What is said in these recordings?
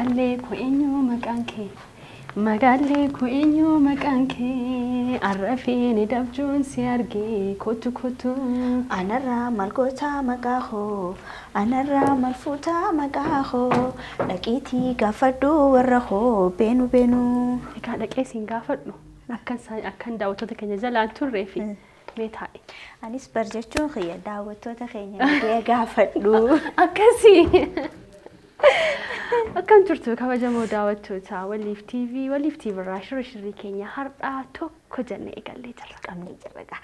Magalle ku eenyu maqaan kee Magalle ku eenyu maqaan kee Arrafeen dabjuun si argee kotu kotu Anarraa malkoota maqaa koo Anarraa malfuuta maqaa koo Dhaqiitii gaafadhu warra koo beenu beenu Egaa dhaqee siin gaafadhu akkan daawwattoota keenya jalaan turree fi mee taa'e Anis barjachuun kiyya daawwattoota keenya gaafadhu akkasii Akkam turtu kabajamoo daawwattoota Waliif TV irraa shirri keenya har'aa tokko jennee eegallee jirra. Qabnee jirra.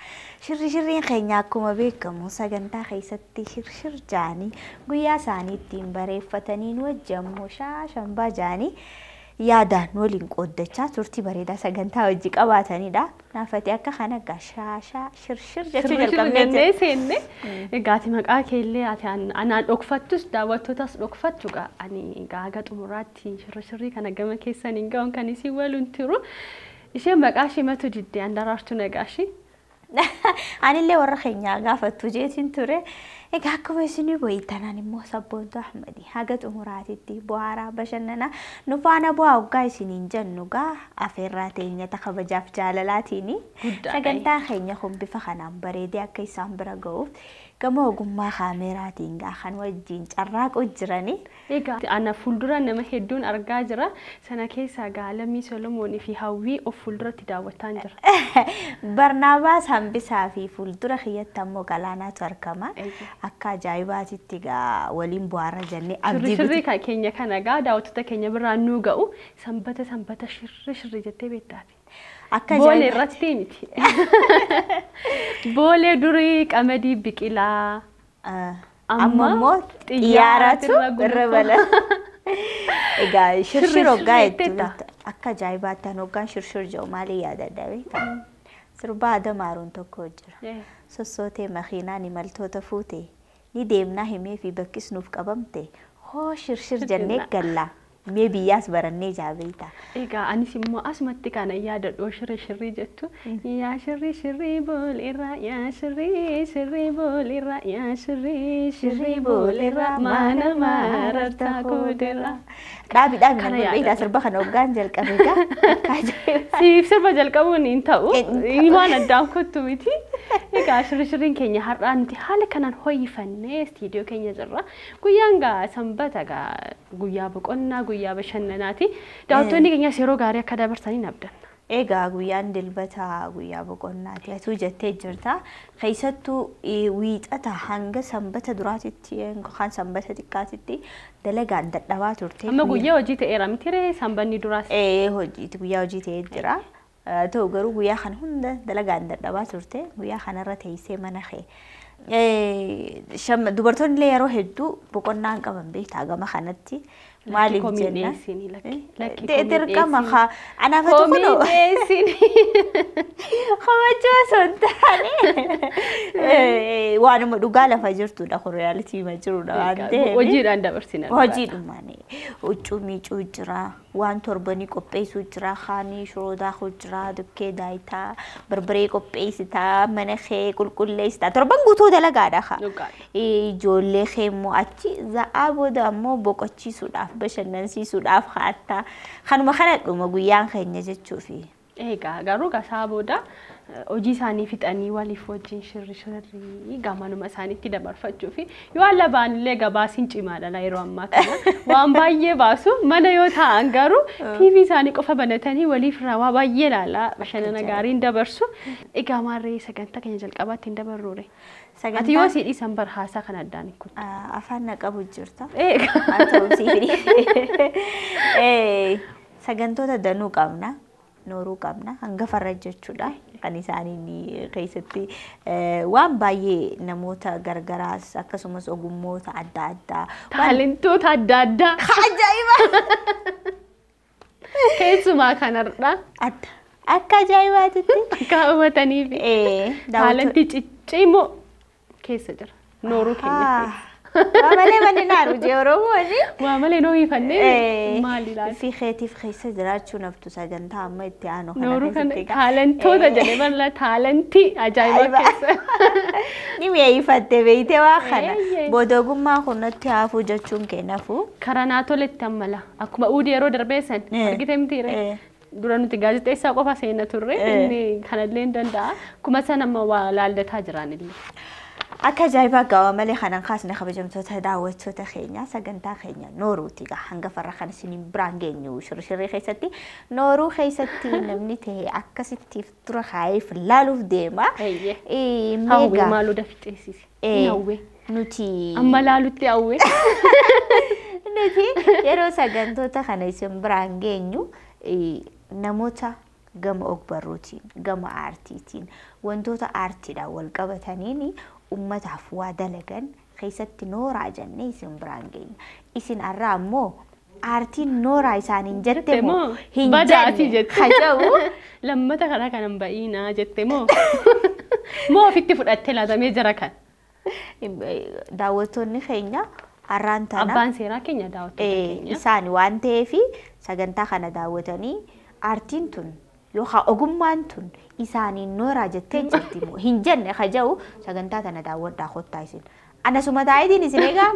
Shirriin keenya akkuma beekamu sagantaa keessatti shirshir jaanii guyyaa isaanii ittiin bareeffataniin wajjammoo shaashambaa jaanii yaadaan waliin qooddachaa turtii bareedaa sagantaa wajji qabaatanidha. Naafati akka kana shaashaa shirshir jechuu jalqabnee seenne egaati maqaa keellee ati anaan dhokfattus daawwattootas dhokfattu ani gaaga xumuraatti shirri kana gama keessaniin ga'uun kan isin waluun turu isheen maqaa shimatu diddee andaraartu nagaashi anillee warra keenya gaafattu jeetiin ture egaa akkuma isin boyitanaan immoo sabboontu Ahmadi haga xumuraatitti bu'aaraa bashannana nu faana bu'aa waggaa isiniin jennu gaa afeerraa teenya kabajaaf jaalalaatiin sagantaa keenya kun bifa kanaan bareedee akka isaan bira ga'uuf gama ogummaa kaameraatiin gaa kan wajjin carraaqu jiranii egaa ana fuuldura nama hedduun argaa jira sana keessaa Gaalamii Solomoonii fi Hawwii of fuulduratti daawwataa jira Barnaabaas hambisaa fi fuuldura kiyyatti ammoo Galaanaatu argama akka ajaa'ibaatitti gaa waliin bu'aara jennee abdii shirri keenya kana gaa daawwattoota keenya biraan nu ga'u sanbata shirri jettee beektaafi akka boolee irratti miti boolee durii qamadii biqilaa ammoo xiyyaaratu irra bala egaa shirshir hoggaa hedduudha akka ajaa'ibaatti hoggaan shirshir jedhu maaliin yaadadha beektaa sirba Adamaaruun tokko jira sossootee makiinaan imaltoota fuute ni deemnaa himee fi bakkisnuuf qabamte hoo shirshir jennee gallaa mee biyyaas barannee jaabeeta egaa anis immoo asumatti kana yaadadhoo shirri jettu yaa shirri boolirra yaa shirri boolirra yaa shirri boolirra maana maarartaa kooderra dhaabi beektaa sirba kana hoggaan jalqabe gaa siif sirba jalqabuun hin ta'u waan addaan kottu miti egaa shirriin keenya har'aa nuti haala kanaan hoyyifannee istiidiyoo keenya jirra guyyaan gaa sanbata gaa guyyaa boqonnaa guyyaa bashannanaati daawwattoonni keenyas yeroo gaarii akka dabarsanii abdanna egaa guyyaan dilbata guyyaa boqonnaati atuu jettee jirta keessattuu wiixata hanga sanbata duraatitti kan sanbata xiqqaatitti dalagaan dadhabaa turte amma guyyaa hojii ta'eera mitiree sanbanni duraas guyyaa hojii ta'ee jira ta'u garuu guyyaa kana hunda dalagaan dadhabaa turte guyyaa kanarra teessee mana dubartoonni illee yeroo hedduu boqonnaan qaban beektaa gama kanatti maaliif jenna dirqama anaafatu kunoo qabachuu osoo hin taane waanuma dhugaa lafa jirtudha kun reyaalitii ma jirudha waan ta'eef hojiidhaan dabarsina hojiidhumaan huccuu miicuu jira waan torbanii qopheessuu jira kaanii shiroo daakuu jira dukkee daayitaa barbaree qopheessitaa mana kee qulqulleessitaa torban guutuu dalagaadha ijoollee kee immoo achi za'aa booda ammoo boqochiisuudhaaf bashannansiisuudhaaf haattaa kanuma kana dhuma guyyaan keenya jechuufi egaa garuu gasaa booda hojii isaanii fixanii waliif wajjin shirri gamanuma isaaniitti dabarfachuu fi yoo alla baanillee gabaasiin cimaadha yeroo ammaa kana waan baay'ee baasu mana yoo ta'an garuu TV isaanii qofa banatanii waliif waa baay'ee ilaalaa bashannana gaariin dabarsu egaa maarree sagantaa keenya jalqabaatti hin dabarruure ati yoo si dhiisan barhaasaa kan addaan kun afaan naqabu jirta sagantoota danuu qabna nooruu qabna hangafarra jechuudha kan isaanii keessatti waan baay'ee namoota gargaraas akkasumas ogummoota adda addaa taalentoota adda addaa ajaa'iba keessumaa kanarra akka ajaa'ibaatitti akka hubataniif taalentii ciccimoo keessa jira nooruu keenya وعملي من النار وجيورو موني وعملي نوي فني مالي لا في خيتي في خيسة درات شو نفتو سجنتها ما يتعانو نورو كان تالنتو ده جنبا لا تالنتي أجايبا كيس نمي أي فتة بيتي واخنا بودوغم ما خنا تيافو جتشون كنافو كراناتو للتملا أكو بقول يرو دربيسن أرجع متيرة duranu tigaji tesa qofa seena turre inni kanalleen danda'a kuma sana ma walaaldataa jiranillee akka jaayiba gawa malee kanan kaasne kabajamtoota daawwattoota keenya sagantaa keenya nooruuti hanga farra kan isiniin biraan geenyu shirshirrii keessatti nooruu keessatti namni ta'e akkasittiif dura kaayee laaluuf deema hawwii maaluu dafiteesisi hawwii nuti amma laalutti hawwii nuti yeroo sagantoota kana isin biraan geenyu namoota gama ogbarruutiin gama aartiitiin wantoota aartiidhaan wal qabataniin ummataaf waa dalagan keessatti nooraa jennee isin biraan geenya isin arraa ammoo aartiin nooraa isaaniin jette moo hin jenne haja'u lammata kana kanan ba'iinaa jette moo ofitti fudhattee laatamee jira kan daawwattoonni keenya arraan tana abbaan seeraa keenya daawwattoota keenya isaan waan ta'eef sagantaa kana daawwatanii aartiin tun yookaan ogummaan tun isaaniin nooraa jettee jirti moo hin jenne haja'u sagantaa tana daawwadhaa kottaa isin ana suma taayitiin isin egaa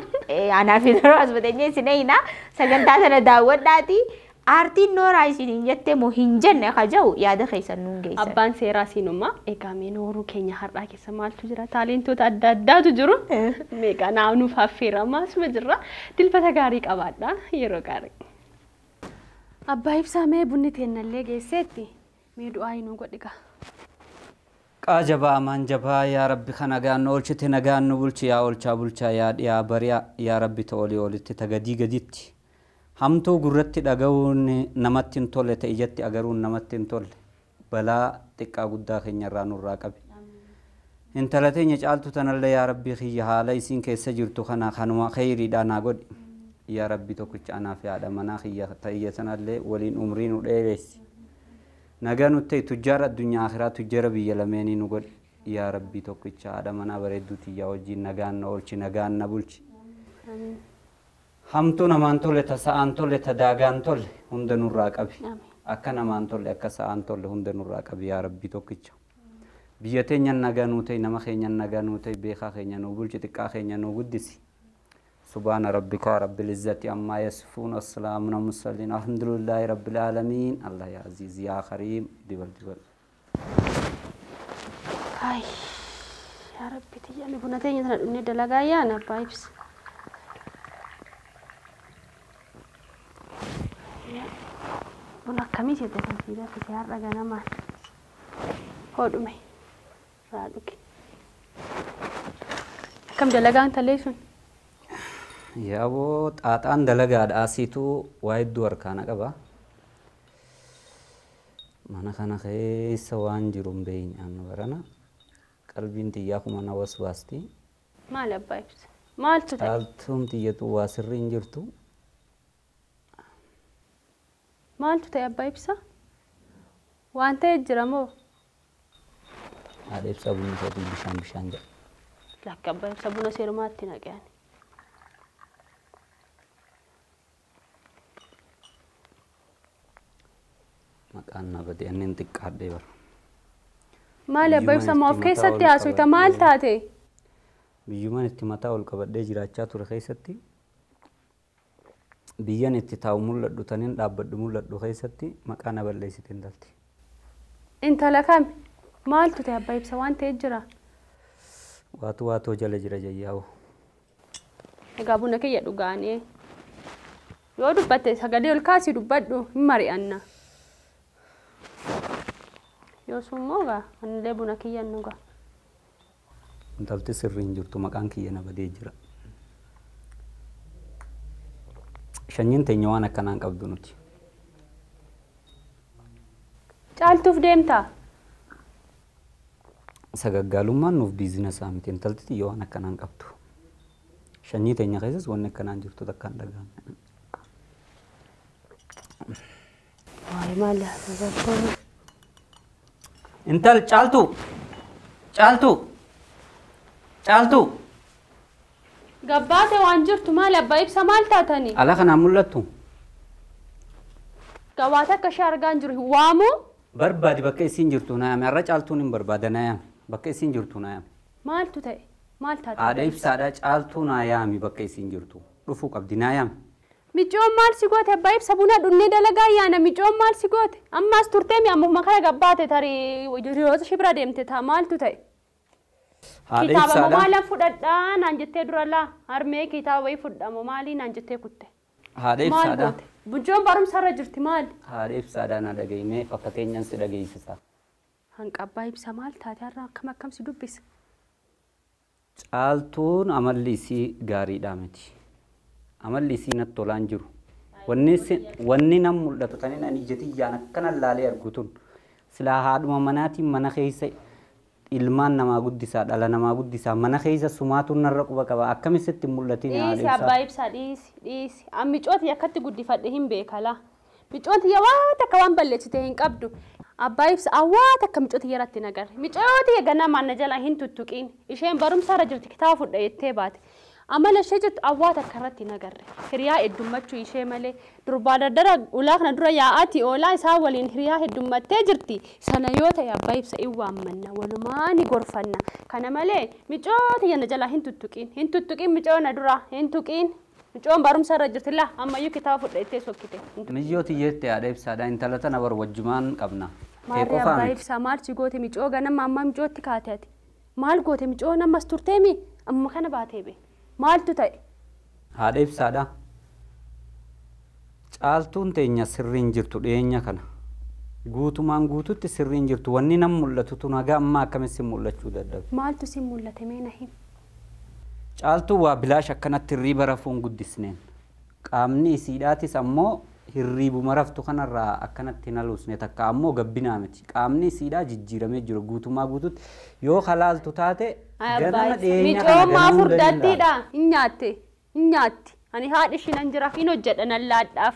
anaaf yeroo asbatanii isin eeyna sagantaa tana daawwadhaati aartiin nooraa isin jettee moo hin jenne haja'u yaada keessan nuun geessan abbaan seeraa siinuma egaa mee nooruu keenya har'aa keessa maaltu jira taalentoota adda addaatu jiru meeqa naannuuf affeeramaa suma jirra dilbata gaarii qabaadha yeroo gaarii abbaa ibsaa mee bunni teennallee geesseetti mee du'aa hinuu godhiga qaajabaa amaan jabaa yaa rabbi kana gaanno olchite nagaanno bulchi yaa olchaa bulchaa yaa dhiyaa bariyaa yaa rabbi ta'olii olitti tagadii gaditti hamtuu gurratti dhaga'uun namatti hin tolle ta'e ijatti agaruun namatti hin tolle balaa xiqqaa guddaa keenya irraa nurraa qabi intala teenya caaltu tanallee yaa rabbi kiyya haala isiin keessa jirtu kana kanuma khayriidhaa naa godhi yaa rabbi tokkicha anaaf yaada manaa kiyya ta'iyya sanallee waliin umrii nu dheeressi nagaa nutti tujjaara addunyaa akhiraa tujjaara biyya lameenii nu godhi yaa rabbi tokkicha haadha manaa bareedduuti yaa wajjin nagaan na oolchi nagaan na bulchi hamtuu namaan tolle ta sa'aan tolle ta daagaan tolle hunda nurraa qabi akka namaan tolle akka sa'aan tolle hunda nurraa qabi yaa rabbi tokkicha biyya teenya nagaa nuu ta'e nama keenya nagaa nuu ta'e beekaa keenya nuu bulchi xiqqaa keenya nuu guddisi سبحان ربك رب العزة عما يصفون والسلام على المرسلين الحمد لله رب العالمين الله يا عزيز يا كريم دبل هاي يا ربي تيجي بنتين تنا دلقا يا أنا بايبس بنا كمية تكون فيها في سيارة رجعنا ما هودمي رادوك كم دلقا أنت ليشون يا أبو تاتان دلقا أسيتو وايد دور كانا كبا mana kana keessa waan jiruun beeyni annu barana qalbiin tiyyaa kuma na waswaasti maal abbaa ibsa maaltu ta'e caaltuun tiyyatu waa sirriin jirtu maaltu ta'e abbaa ibsa waan ta'e jira moo haadha ibsa bunni isaati bishaan jedha lakka abbaa ibsa buna seerumaatti naqeani maqaan nabade annen xiqqaadhee bara maal abbaa ibsa moof keessatti haasofta maal taate biyyumaan itti mataa ol qabadhee jiraachaa ture keessatti biyyan itti taa'u mul'adhu taniin dhaabbadhu mul'adhu keessatti maqaa na balleessite intalti intala kam maaltu ta'e abbaa ibsa waan ta'e jira waatoo jala jira jayyaa'u egaa buna kiyya dhugaanii yoo dubbatte sagalee ol kaasii dubbadhu hin mari'anna yoo summoo gaa anillee buna kiyya nuga intalti sirriin jirtu maqaan kiyya na badee jira shanyiin teenya waan akkanaan qabdu nuti caaltuuf deemtaa sagaggaalummaan nuuf biizinesaa miti intalti tiyya waan akkanaan qabdu shanyii teenya keessas wanni akkanaan jirtu takkaan dhagaame waay maal yaa intal caaltu Gabbaate waan jirtu maali abbaa ibsa maal taatanii? Ala kana mul'attu. Gabaate akka ishee argaa hin jiru waamu? Barbaadi bakka isiin jirtu na yaame. Har'a caaltuun hin barbaada na yaame. Bakka isiin jirtu na yaame. Maaltu ta'e? Maal taate? Haadha ibsaadha caaltuu na yaami bakka isiin jirtu. Dhufuu qabdi na yaame. Micoon maal si goote abbaa ibsa buna dhunnee dalagaa yaana micoon maal si goote? Ammaas turtee mi ammuma kana gabbaate tarii hiriyoota ishee bira deemte ta'a maaltu ta'e? Haadha Kitaaba ibsaadha. maalaan fudhadhaa naan jettee dura laa harmee kitaaba wayii fudhamu maalii naan jettee kutte? Haadha Maal ibsaadha. goote? Micoon barumsarra jirti maali? Haadha ibsaadha na dhagahimee fakkateenyaan si dhageessisa. Hanqa abbaa ibsa maal taate har'a akkam si dubbisa? Caaltuun amalli isii gaariidhaa miti. Amalli isii natti tolaan jiru. Wanni nam mul'atu tanin ani jetiyyaan akkana laalee argu tun silaa haadhuma manaatiin mana keessa ilmaan namaa guddisaa dhala namaa guddisaa mana keessa sumaatu narra quba qaba akkamitti mul'atiin Dhiisi abbaa ibsaa dhiisi. An micooti akkatti guddifadhe hin beekala. Micooti waa takka waan balleessite hin qabdu. Abbaa ibsa awwaa takka micooti yaratti nagarre. Micooti ganaa maanna jala hin tuttuqiin. Isheen barumsaarra jirti kitaaba fudha jettee baate. Amala ishee jettu awwaa takka irratti nagarre. Hiriyaa heddummachuu ishee malee durbaa daddara ulaa kana dura yaa'aati oolaa isaa waliin hiriyaa heddummattee jirti. Sana yoo ta'e abbaa ibsa in waammanna walumaa ni gorfanna. Kana malee micooti yana jalaa hin tuttuqiin. Hin tuttuqiin micoona dura hin tuqiin. Micoon barumsa irra jirti laa ammayyuu kitaaba fudha jettee sokkite. Mijjooti jette haadha ibsaadha intala tana bar wajjumaan qabna. Maarree abbaa ibsaa maal si goote micoo ganama amma micootti kaate ati. Maal goote micoo namas turteemi amma kana baatee be. Maaltu ta'e? Haadha ibsaadha. Caaltuun teenya sirriin jirtu dhiyeenya kana. Guutumaan guututti sirriin jirtu wanni nam mul'atu tun haga amma akkamitti mul'achuu dadhabe. Maaltu si mul'ate mee na himi? Caaltuu waa bilaash akkanatti hirriiba rafuun guddisneen. Qaamni isiidhaatis ammoo hirriibuma raftu kanarraa akkanatti hin haluusne takka ammoo gabbinaa miti. Qaamni isiidhaa jijjiiramee jiru guutumaa guututti yoo halaaltu taate ganama dhiyeenya kana Micoo maa furdattiidha? Hin nyaatti. Ani haadhi ishiin jiraaf hin hojjedha nan laadhaaf.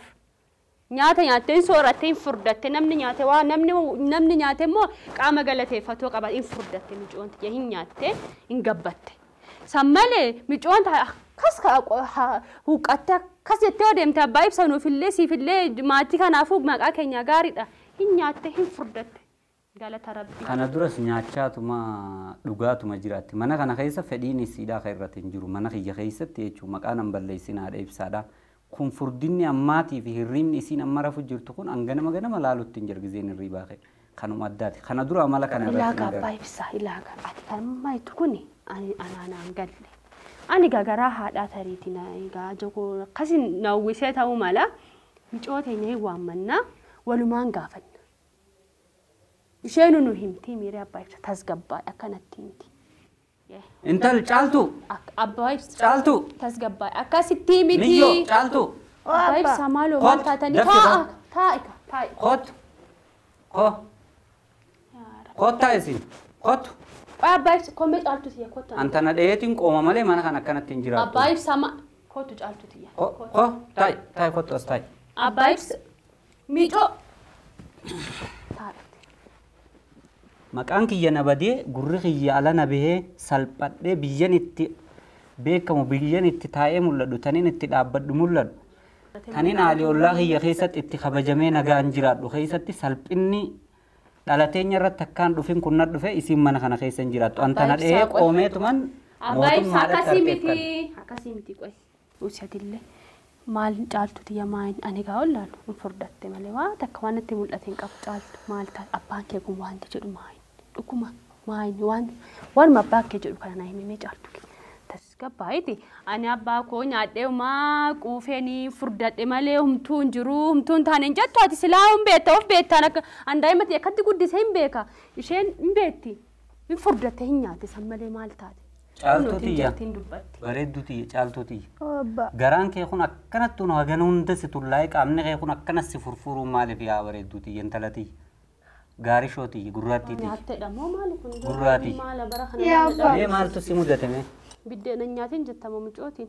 Nyaata nyaattee hin sooratte hin furdatte namni nyaate waa namni nyaate immoo qaama galateeffatoo qaba hin furdatte micoon tiyya hin nyaatte hin gabbatte. Sammalee micoon akkas huqqatte akkas jettee odeemte abbaa ibsa nuufillee siifillee maatii kanaafuu maqaa keenya gaariidha. Hin nyaatte hin furdatte. Galata rabbii. Kana duras nyaachaatuma dhugaatuma jiraatti. Mana kana keessa fedhiin isiidhaa kan irratti hin jiru. Mana kiyya keessatti jechuun maqaa nan balleessin haadha ibsaadha. Kun furdinni ammaatii fi hirriibni isiin amma rafu jirtu kun ganama laalutti hin jirgizeen hirriibaa ka'e. Kanuma addaati. Kana dura amala kana irratti. Ilaaga abbaa ibsaa ilaaga. Ati kan maayitu kuni anaan galle. Ani gagaraa haadhaa tariitiin egaa joko akkasiin nawwisee ta'uu mala micoo teenya hin waammannaa walumaan gaafanna. Isheen nu himti miiree abbaa ibsa tasgabbaa akkanatti himti. Intal caaltu. Abbaa ibsa Caaltu. tasgabbaa akkasitti miti. Miyyoo caaltu. Abbaa ibsa maaloo maal taatanii taa'i. Kot. Kot taa'esin. Kot. Abbaa ibsa koomee caaltu tiyya kottan. Antana dheetiin qooma malee mana kan akkanatti hin jiraatu. Abbaa ibsa kottu caaltu tiyya. Taa'i kottu as taa'i. Abbaa ibsa micoo. Maqaan kiyya na badee gurri kiyya ala na bahee salphadhee biyyan itti beekamu biyyan itti taa'ee mul'atu taniin itti dhaabbadhu mul'atu. Taniin haalii ollaa kiyya keessatti itti kabajamee nagaan jiraadhu keessatti salphinni dhalateenya irratti akkaan dhufin kun na dhufe isiin mana kana keessa hin jiraattu. Antana dhahee qoomeetuman mootummaadhaatti harkeeffadhe. Akkasii miti qoy. Usatillee maal caaltu tiyya maayin ani gaa ollaalu hin furdatte malee waa takka waan itti mul'ate hin qabu caaltu maal ta'a abbaan kee kun waanti jedhu maayin. Dhuguma maayin waan abbaan kee jedhu kana na himee caaltu. Tasgabbaa'iti ani abbaa koo nyaadhee maa quufeenii furdadhe malee humtuu hin jiru humtuu hin taane hin jettu ati silaa hin beekta of beektaan akka andaa'imatti akkatti guddisee hin beeka isheen hin beekti hin furdatte hin nyaate san malee maal taate. Caaltuu tiyya bareedduu tiyya caaltuu tiyya. Garaan kee kun akkanatti nu hagan hunda si tullaa'ee qaamni kee kun akkanas si furfuruu maaliif yaa bareedduu tiyya intala tiyya. Gaarii shoo tiyya gurraattii tiyya. Nyaattedha moo maali kun? Gurraattii. Maala bara kana. Mee maaltu si mudatame? Biddeena nyaatiin jettama micootiin.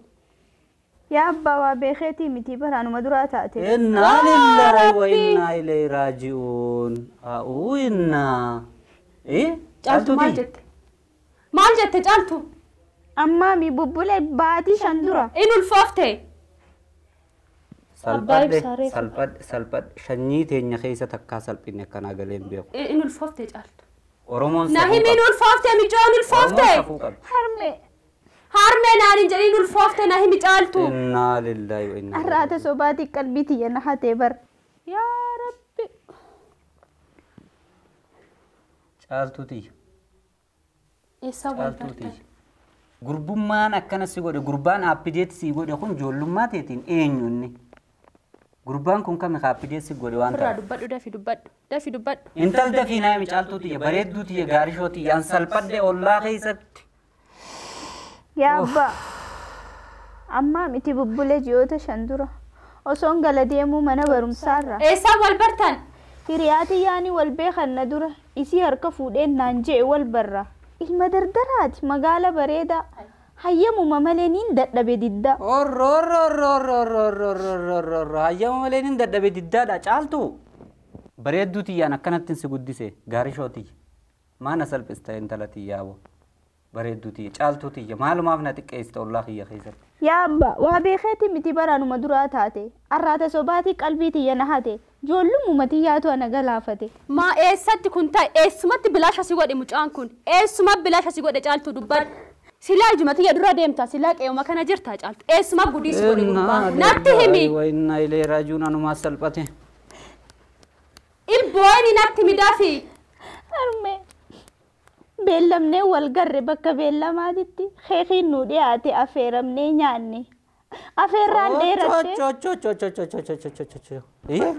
Yaa abbaa waa beekeetii miti baraanuma duraa taate. Innaa lillahi wa innaa ilayhi raaji'uun. Haa'uu innaa. Caaltu maal jette? Maal jette caaltu? أما مي ببولة باتي شندورة إنو الفوفتة salphad shanyii teenya keessa takkaa salphinne akkanaa galeen beeku. إنو الفوفتة جالت Oromoon ناهي إنو الفوفتة مجاون الفوفتة هرمي هارمي نارين جري إنو الفوفتة ناهي مجالتو إنا لله وإنا أرات صوباتي قلبي تي نحاتي بر يا ربي caaltuuti إيسا والبرتن gurbummaan akkana si godhe gurbaan appideet si godhe kun joollummaa teetiin eenyunni gurbaan kun kami appideet si godhe waan برا ta'eef دبادو دافي دبادو intal dafii naayimi caaltuuti bareedduuti gaarishooti yan salphadhe ollaa keessatti يا أبا أما متي ببولة جيوتا شندورة وصون قلديمو منا برمسارة إيسا والبرتن hiriyaati yaani wal beekanna dura isii harka fuudheen naan jee wal barra ilma dardaraati magaala bareedaa hayyamuma malee niin dadhabe didda hayyama malee nin dadhabe diddaadha caaltu bareedduu tiyyaan akkanattiin si guddise gaarishooti maana salphista intala tiyyaabo bareedduu tiyya caaltuu tiyya maalumaaf na xiqqeessita ollaa kiyya keessatti yaa abba waa beekeeti miti baraanuma duraa taate arraata sobaatii qalbii tiyya nahate joollumuma tiyyaatu ana galaafate ما إيساتي كنتا إيسمات بلاش أسيقود مجان كن إيسمات بلاش أسيقود جالتو دباد سلا جمتي يدرا ديمتا سلاك إيوما كان جرتا جالت إيسمات قدي سيقود مبان ناتهمي وإنا إليه راجعون أنو ما سلبته البويني ناتهمي دافي harme beellamnee wal garre bakka beellamaatitti keekiin nu dhiyaate affeeramnee nyaanne affeerraan dheeratte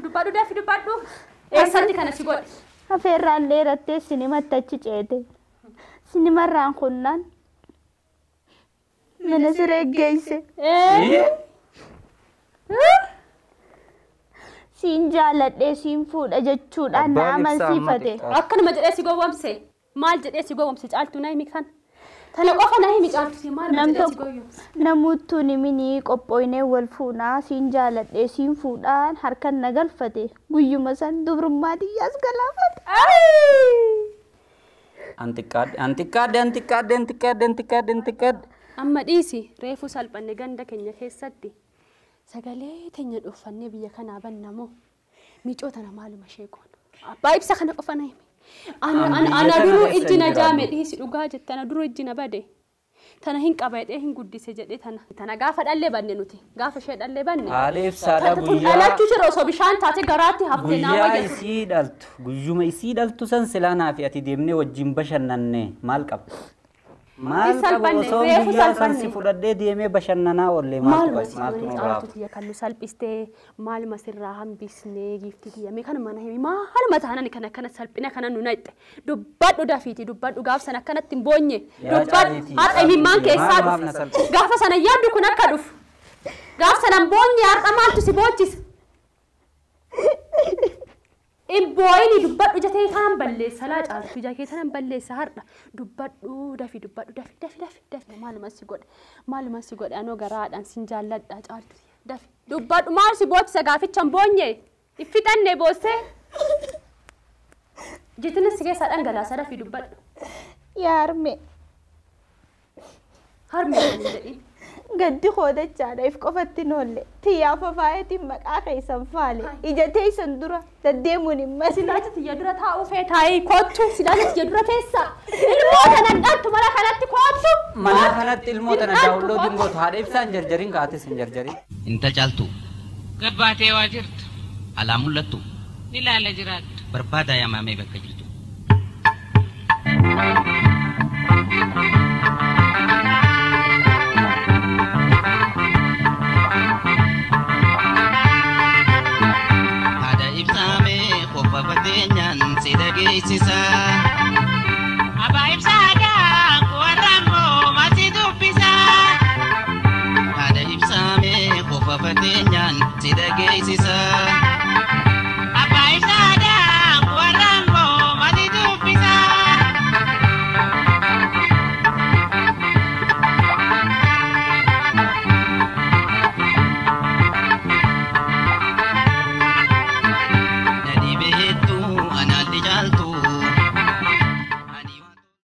دبادو دافي دبادو إيساتي كان أسيقود affeerraan dheerattee sinimatti achi ceete sinimarraan kunnaan mana siree geeyse siin jaaladhee siin fuudha jechuudhaan na amansiifate أكن ما جلسي قوامسي مال جلسي قوامسي جالتو نايمي كان تلا قفا نايمي جالتو سي مال nam جلسي tokko قوامسي namuttuu niminii qophooynee wal fuunaa siin jaaladhee siin fuudhaan harkan na galfate guyyuma san dubrummaa xiyyaas galaafate antiqaadde أما ديسي ريفو سالباني غندا كنيا كيساتي سغالي تنيا دوفاني بيا كانا بنمو ميچوتنا معلومه شيكون بايب سخنا قفنايمي انا درو اجنا جامد ديسي دوغا جتنا درو اجنا بده تنا هين قبايده هين غديسه جدي تنا غافا دله بنه نوتي غافا شي دله بنه آليف سادا بويا انا تشرو سو بشان تاتي غراتي حفتنا guyyaa isii dhaltu guyyuma isii dhaltu san silaanaa fi ati deemnee wajjin bashannanne maal qaba maal qaba osoo guyyaa san si fudhadhee deemee bashannanaa oollee maaltu nurraa يا كانوا سالبستي مال مسرها هم بسني جفتي يا مي كان ما نهي ما هل ما تهنا كان سالبنا كان نونايت دبادو دافيتي دبادو غاف سنه كانت تنبوني دباد هات اي مان كيساد غاف سنه يادو كنا كدف غاف سنه بوني ار امانتو سيبوتيس البويني دبادو جتي كان بلي سلاج على جاكي سنه بلي سهر دبادو دافي دافي مال ما سيغود انو غراد ان سنجالد اجالت دافي دبادو مال سيبوت سغافي چمبوني يفتن بوسه جتنا سيغي سادان غلا سدا في دبادو yaa harme هرمي ددي gaddi qoodachaadhaaf qofatti noolle tiyyaafa faayatiin maqaa keessan faale ija teessan dura daddeemuun himma silaajati yadura taa'u feetaayi kootu silaajati yadura teessa ilmoota nan dhaltu mala kanatti kootu mana kanatti ilmoota na daawunloodiin gootu haadha ibsaan jarjariin kaates hin jarjarin inta caaltu gabbaatee waa jirtu alaa mul'attu ni laala jiraattu barbaadaa yaamamee bakka jirtu haadha ibsaamee qofa fateenyaan si dhageessisa abaa ibsaadhaa warraammoo masi dubbisa haadha ibsaamee qofa fateenyaan si dhageessisa